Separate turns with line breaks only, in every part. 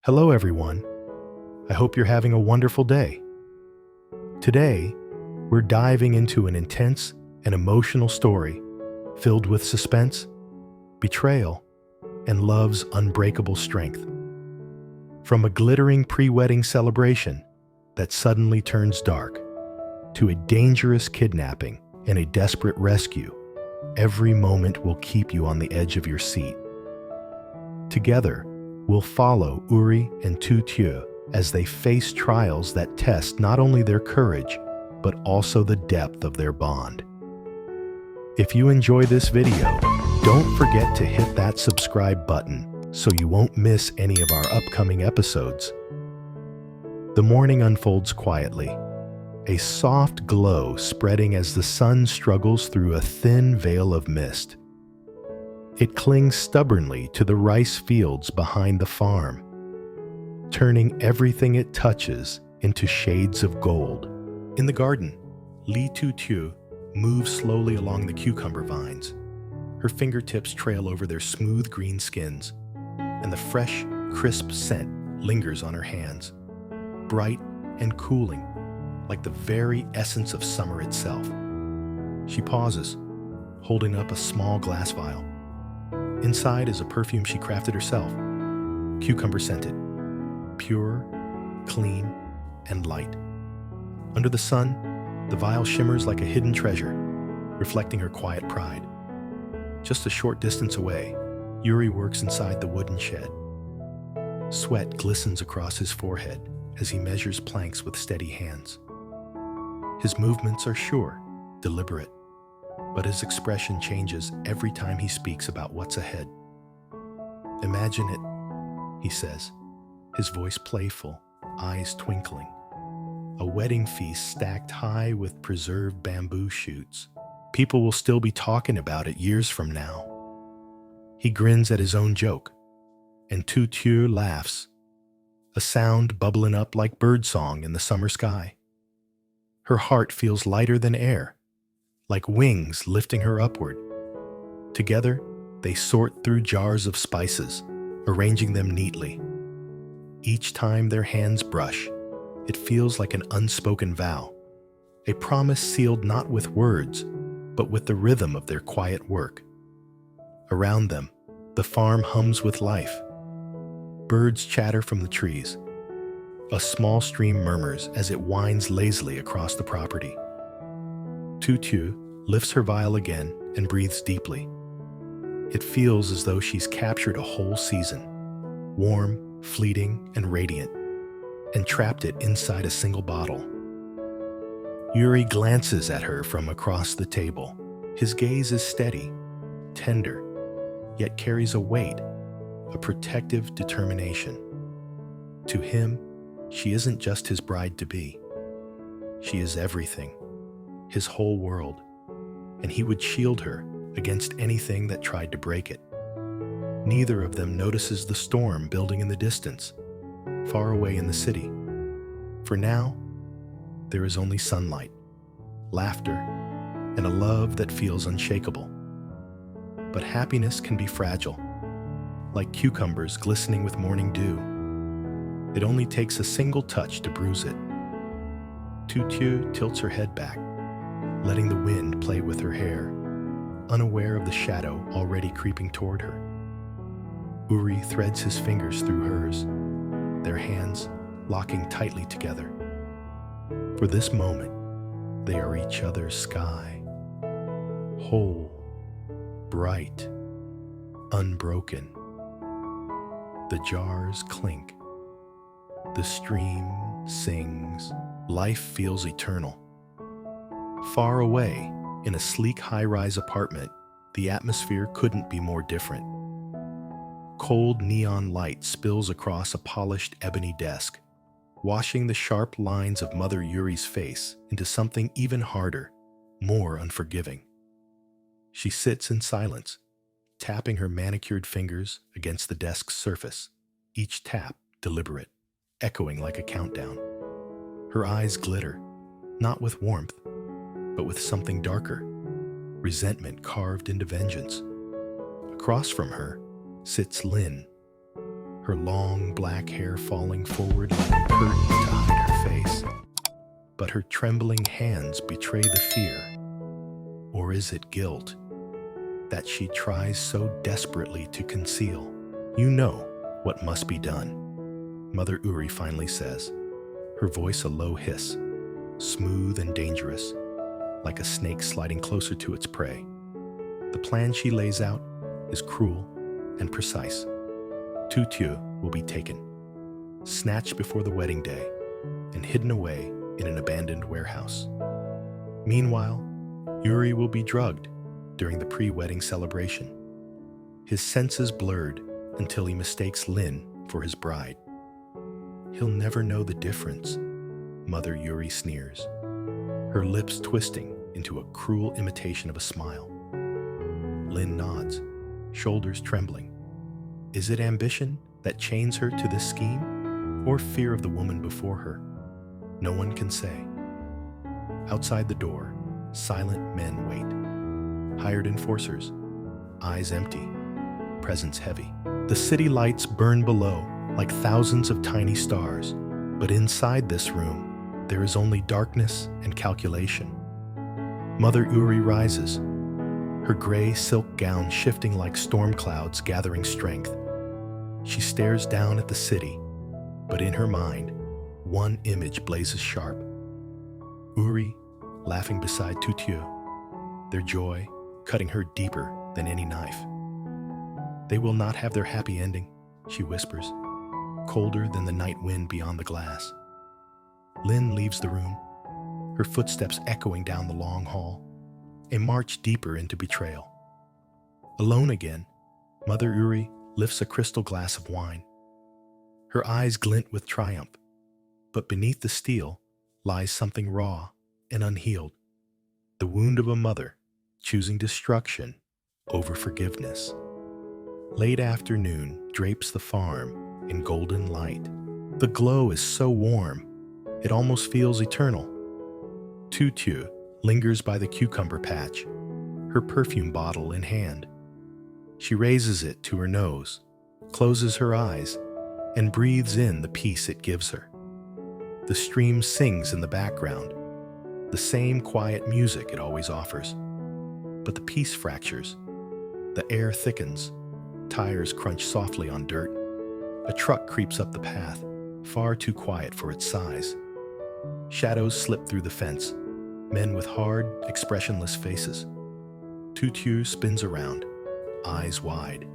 Hello, everyone. I hope you're having a wonderful day. Today, we're diving into an intense and emotional story filled with suspense, betrayal, and love's unbreakable strength. From a glittering pre-wedding celebration that suddenly turns dark, to a dangerous kidnapping and a desperate rescue, every moment will keep you on the edge of your seat. Together, we'll follow Ly Tu Tieu as they face trials that test not only their courage, but also the depth of their bond. If you enjoy this video, don't forget to hit that subscribe button so you won't miss any of our upcoming episodes. The morning unfolds quietly, a soft glow spreading as the sun struggles through a thin veil of mist. It clings stubbornly to the rice fields behind the farm, turning everything it touches into shades of gold. In the garden, Ly Tu Tieu moves slowly along the cucumber vines. Her fingertips trail over their smooth green skins, and the fresh, crisp scent lingers on her hands, bright and cooling, like the very essence of summer itself. She pauses, holding up a small glass vial. Inside is a perfume she crafted herself, cucumber-scented, pure, clean, and light. Under the sun, the vial shimmers like a hidden treasure, reflecting her quiet pride. Just a short distance away, Ly works inside the wooden shed. Sweat glistens across his forehead as he measures planks with steady hands. His movements are sure, deliberate, but his expression changes every time he speaks about what's ahead. "Imagine it," he says, his voice playful, eyes twinkling. "A wedding feast stacked high with preserved bamboo shoots. People will still be talking about it years from now." He grins at his own joke, and Tu Tieu laughs, a sound bubbling up like birdsong in the summer sky. Her heart feels lighter than air, like wings lifting her upward. Together, they sort through jars of spices, arranging them neatly. Each time their hands brush, it feels like an unspoken vow, a promise sealed not with words, but with the rhythm of their quiet work. Around them, the farm hums with life. Birds chatter from the trees. A small stream murmurs as it winds lazily across the property. Tu Tieu lifts her vial again and breathes deeply. It feels as though she's captured a whole season, warm, fleeting, and radiant, and trapped it inside a single bottle. Ly glances at her from across the table. His gaze is steady, tender, yet carries a weight, a protective determination. To him, she isn't just his bride-to-be. She is everything, his whole world, and he would shield her against anything that tried to break it. Neither of them notices the storm building in the distance, far away in the city. For now, there is only sunlight, laughter, and a love that feels unshakable. But happiness can be fragile, like cucumbers glistening with morning dew. It only takes a single touch to bruise it. Tu Tieu tilts her head back, letting the wind play with her hair, unaware of the shadow already creeping toward her. Ly threads his fingers through hers, their hands locking tightly together. For this moment, they are each other's sky, whole, bright, unbroken. The jars clink. The stream sings. Life feels eternal. Far away, in a sleek high-rise apartment, the atmosphere couldn't be more different. Cold neon light spills across a polished ebony desk, washing the sharp lines of Mother Yuri's face into something even harder, more unforgiving. She sits in silence, tapping her manicured fingers against the desk's surface, each tap deliberate, echoing like a countdown. Her eyes glitter, not with warmth, but with something darker, resentment carved into vengeance. Across from her sits Lin, her long black hair falling forward like a curtain to hide her face. But her trembling hands betray the fear. Or is it guilt that she tries so desperately to conceal? You know what must be done, Mother Uri finally says, her voice a low hiss, smooth and dangerous, like a snake sliding closer to its prey. The plan she lays out is cruel and precise. Tu Tieu will be taken, snatched before the wedding day, and hidden away in an abandoned warehouse. Meanwhile, Uri will be drugged during the pre-wedding celebration, his senses blurred until he mistakes Lyn for his bride. He'll never know the difference, Mother Uri sneers, her lips twisting into a cruel imitation of a smile. Lyn nods, shoulders trembling. Is it ambition that chains her to this scheme, or fear of the woman before her? No one can say. Outside the door, silent men wait. Hired enforcers, eyes empty, presence heavy. The city lights burn below like thousands of tiny stars, but inside this room, there is only darkness and calculation. Mother Uri rises, her gray silk gown shifting like storm clouds gathering strength. She stares down at the city, but in her mind, one image blazes sharp. Uri laughing beside Tu Tieu, their joy cutting her deeper than any knife. They will not have their happy ending, she whispers, colder than the night wind beyond the glass. Lyn leaves the room, her footsteps echoing down the long hall, a march deeper into betrayal. Alone again, Mother Uri lifts a crystal glass of wine. Her eyes glint with triumph, but beneath the steel lies something raw and unhealed, the wound of a mother choosing destruction over forgiveness. Late afternoon drapes the farm in golden light. The glow is so warm, it almost feels eternal. Tu Tieu lingers by the cucumber patch, her perfume bottle in hand. She raises it to her nose, closes her eyes, and breathes in the peace it gives her. The stream sings in the background, the same quiet music it always offers. But the peace fractures, the air thickens, tires crunch softly on dirt. A truck creeps up the path, far too quiet for its size. Shadows slip through the fence, men with hard, expressionless faces. Tu Tieu spins around, eyes wide.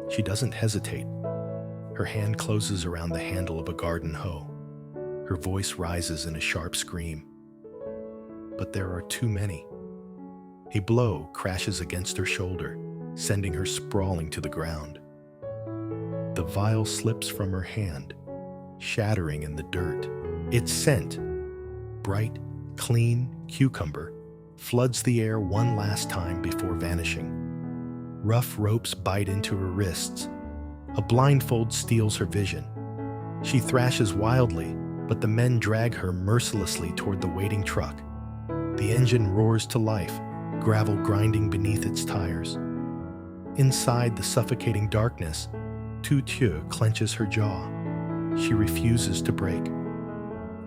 She doesn't hesitate. Her hand closes around the handle of a garden hoe. Her voice rises in a sharp scream. But there are too many. A blow crashes against her shoulder, sending her sprawling to the ground. The vial slips from her hand, shattering in the dirt. Its scent, bright, clean cucumber, floods the air one last time before vanishing. Rough ropes bite into her wrists. A blindfold steals her vision. She thrashes wildly, but the men drag her mercilessly toward the waiting truck. The engine roars to life, gravel grinding beneath its tires. Inside the suffocating darkness, Tu Tieu clenches her jaw. She refuses to break.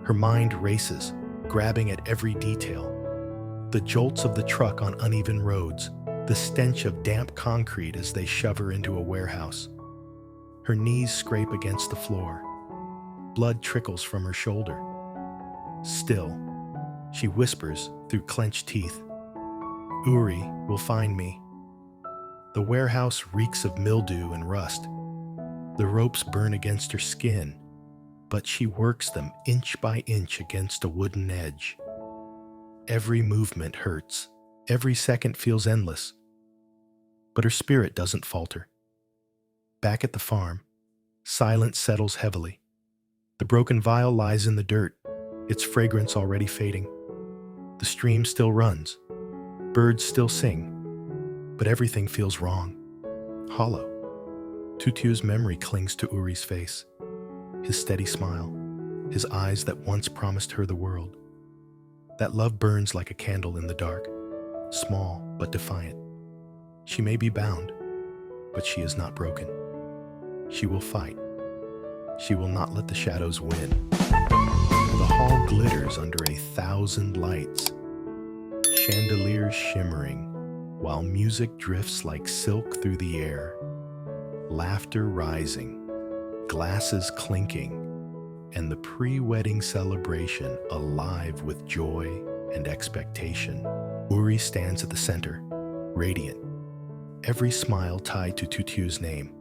Her mind races, grabbing at every detail. The jolts of the truck on uneven roads, the stench of damp concrete as they shove her into a warehouse. Her knees scrape against the floor. Blood trickles from her shoulder. Still, she whispers through clenched teeth, Uri will find me. The warehouse reeks of mildew and rust. The ropes burn against her skin, but she works them inch by inch against a wooden edge. Every movement hurts. Every second feels endless. But her spirit doesn't falter. Back at the farm, silence settles heavily. The broken vial lies in the dirt, its fragrance already fading. The stream still runs. Birds still sing. But everything feels wrong, hollow. Tu Tieu's memory clings to Uri's face, his steady smile, his eyes that once promised her the world. That love burns like a candle in the dark, small but defiant. She may be bound, but she is not broken. She will fight. She will not let the shadows win. The hall glitters under 1,000 lights, chandeliers shimmering, while music drifts like silk through the air. Laughter rising, glasses clinking, and the pre-wedding celebration alive with joy and expectation. Uri stands at the center, radiant, every smile tied to Tu Tieu's name.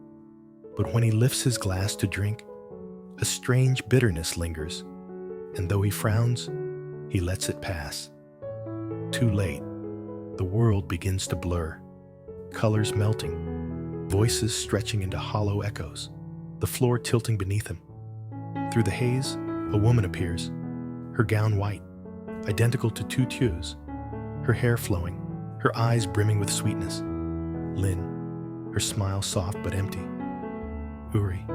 But when he lifts his glass to drink, a strange bitterness lingers, and though he frowns, he lets it pass. Too late, the world begins to blur, colors melting, voices stretching into hollow echoes, the floor tilting beneath him. Through the haze, a woman appears, her gown white, identical to Tu Tieu's, her hair flowing, her eyes brimming with sweetness. Lynn, her smile soft but empty. Uri,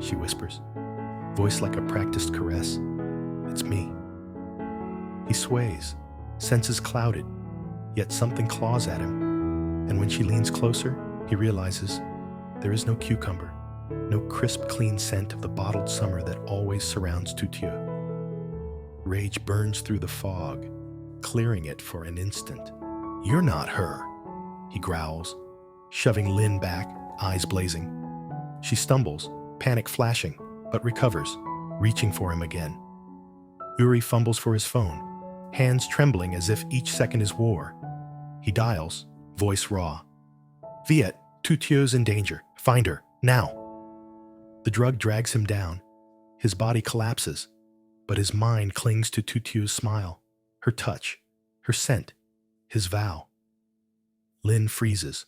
she whispers, voice like a practiced caress. It's me. He sways, senses clouded, yet something claws at him, and when she leans closer, he realizes there is no cucumber, no crisp, clean scent of the bottled summer that always surrounds Tu Tieu. Rage burns through the fog, clearing it for an instant. You're not her, he growls, shoving Lynn back, eyes blazing. She stumbles, panic flashing, but recovers, reaching for him again. Uri fumbles for his phone, hands trembling as if each second is war. He dials, voice raw. Viet, Tu Tieu's in danger. Find her, now. The drug drags him down. His body collapses, but his mind clings to Tu Tieu's smile, her touch, her scent, his vow. Lynn freezes,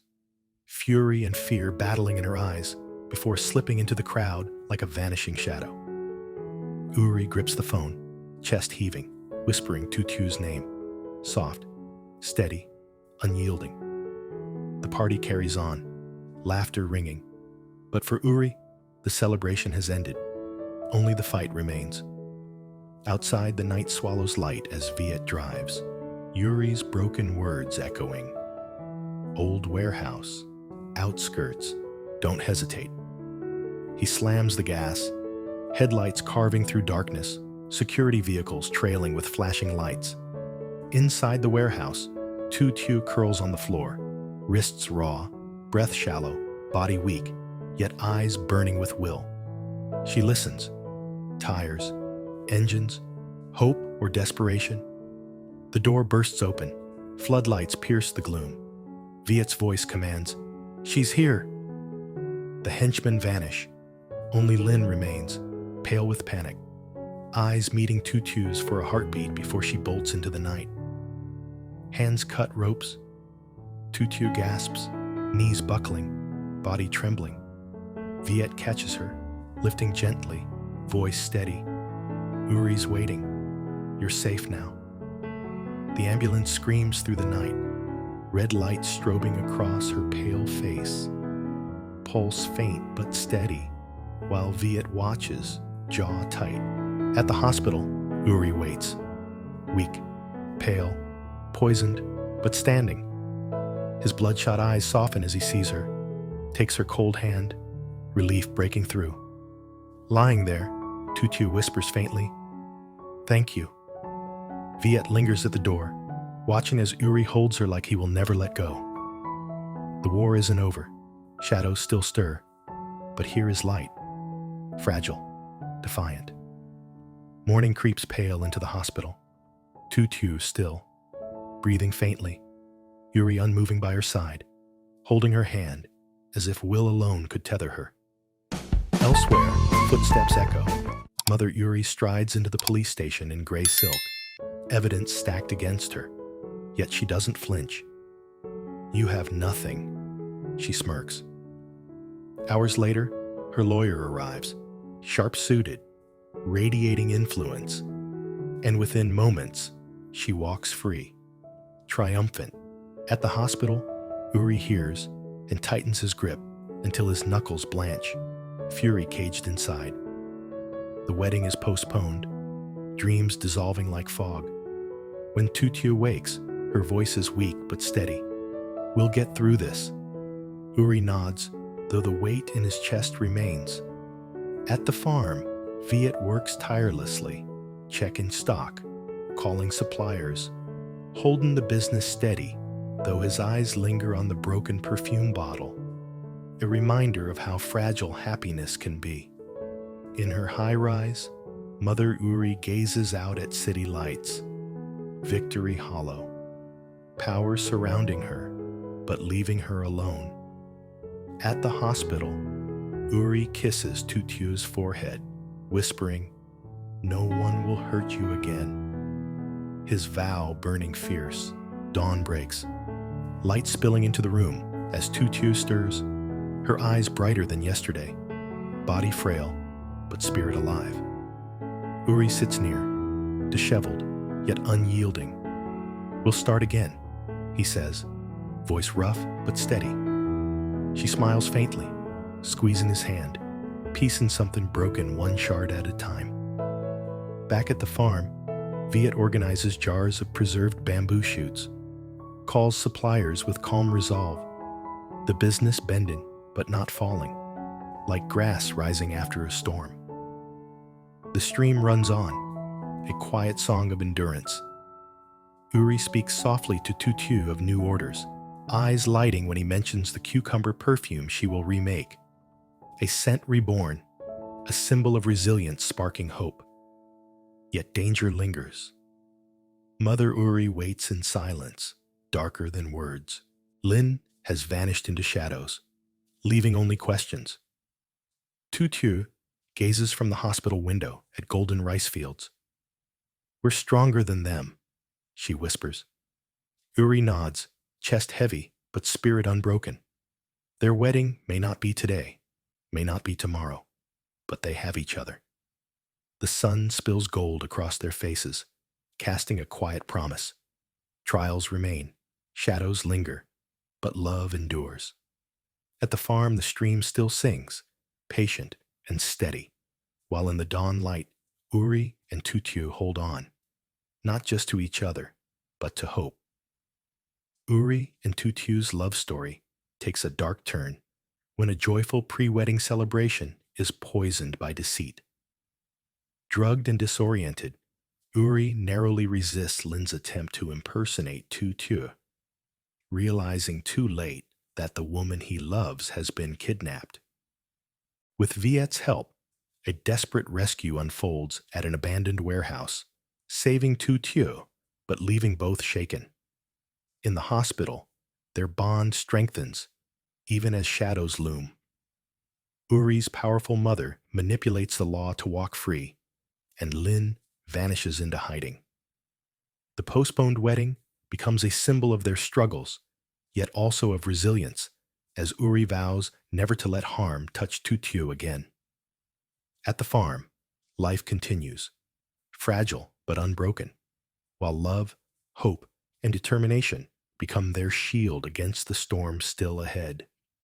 fury and fear battling in her eyes before slipping into the crowd like a vanishing shadow. Uri grips the phone, chest heaving, whispering Tu Tieu's name, soft, steady, unyielding. The party carries on, laughter ringing. But for Uri, the celebration has ended. Only the fight remains. Outside, the night swallows light as Viet drives, Uri's broken words echoing. Old warehouse, outskirts, don't hesitate. He slams the gas, headlights carving through darkness, security vehicles trailing with flashing lights. Inside the warehouse, Tu Tieu curls on the floor, wrists raw, breath shallow, body weak, yet eyes burning with will. She listens. Tires, engines, hope or desperation. The door bursts open. Floodlights pierce the gloom. Viet's voice commands, "She's here." The henchmen vanish. Only Lynn remains, pale with panic, eyes meeting Tu Tieu's for a heartbeat before she bolts into the night. Hands cut ropes. Tu Tieu gasps, knees buckling, body trembling. Viet catches her, lifting gently, voice steady. Uri's waiting. You're safe now. The ambulance screams through the night, red light strobing across her pale face. Pulse faint but steady, while Viet watches, jaw tight. At the hospital, Uri waits. Weak, pale, poisoned, but standing. His bloodshot eyes soften as he sees her, takes her cold hand, relief breaking through. Lying there, Tu Tieu whispers faintly, "Thank you." Viet lingers at the door, watching as Uri holds her like he will never let go. The war isn't over. Shadows still stir, but here is light, fragile, defiant. Morning creeps pale into the hospital. Tu Tieu still, breathing faintly, Uri unmoving by her side, holding her hand as if will alone could tether her. Elsewhere, footsteps echo. Mother Uri strides into the police station in gray silk, evidence stacked against her, yet she doesn't flinch. "You have nothing," she smirks. Hours later, her lawyer arrives, sharp-suited, radiating influence, and within moments, she walks free, triumphant. At the hospital, Uri hears and tightens his grip until his knuckles blanch, fury caged inside. The wedding is postponed, dreams dissolving like fog. When Tu Tieu wakes, her voice is weak but steady. "We'll get through this." Uri nods, though the weight in his chest remains. At the farm, Viet works tirelessly, checking stock, calling suppliers, holding the business steady, though his eyes linger on the broken perfume bottle, a reminder of how fragile happiness can be. In her high-rise, Mother Uri gazes out at city lights, victory hollow, power surrounding her, but leaving her alone. At the hospital, Uri kisses Tu Tieu's forehead, whispering, "No one will hurt you again." His vow burning fierce, dawn breaks, light spilling into the room as Tu Tieu stirs, her eyes brighter than yesterday, body frail, but spirit alive. Uri sits near, disheveled, yet unyielding. "We'll start again," he says, voice rough but steady. She smiles faintly, squeezing his hand, piecing something broken one shard at a time. Back at the farm, Viet organizes jars of preserved bamboo shoots, calls suppliers with calm resolve, the business bending but not falling, like grass rising after a storm. The stream runs on, a quiet song of endurance. Uri speaks softly to Tu Tieu of new orders, eyes lighting when he mentions the cucumber perfume she will remake. A scent reborn, a symbol of resilience sparking hope. Yet danger lingers. Mother Uri waits in silence, darker than words. Lin has vanished into shadows, leaving only questions. Tu Tieu gazes from the hospital window at golden rice fields. "We're stronger than them," she whispers. Uri nods, chest heavy but spirit unbroken. Their wedding may not be today, may not be tomorrow, but they have each other. The sun spills gold across their faces, casting a quiet promise. Trials remain, shadows linger, but love endures. At the farm, the stream still sings, patient and steady, while in the dawn light, Uri and Tu Tieu hold on, not just to each other, but to hope. Uri and Tu Tieu's love story takes a dark turn when a joyful pre-wedding celebration is poisoned by deceit. Drugged and disoriented, Uri narrowly resists Lin's attempt to impersonate Tu Tieu, realizing too late that the woman he loves has been kidnapped. With Viet's help, a desperate rescue unfolds at an abandoned warehouse, saving Tu Tieu, but leaving both shaken. In the hospital, their bond strengthens, even as shadows loom. Uri's powerful mother manipulates the law to walk free, and Lin vanishes into hiding. The postponed wedding becomes a symbol of their struggles, yet also of resilience, as Uri vows never to let harm touch Tu Tieu again. At the farm, life continues, fragile but unbroken, while love, hope, and determination become their shield against the storm still ahead.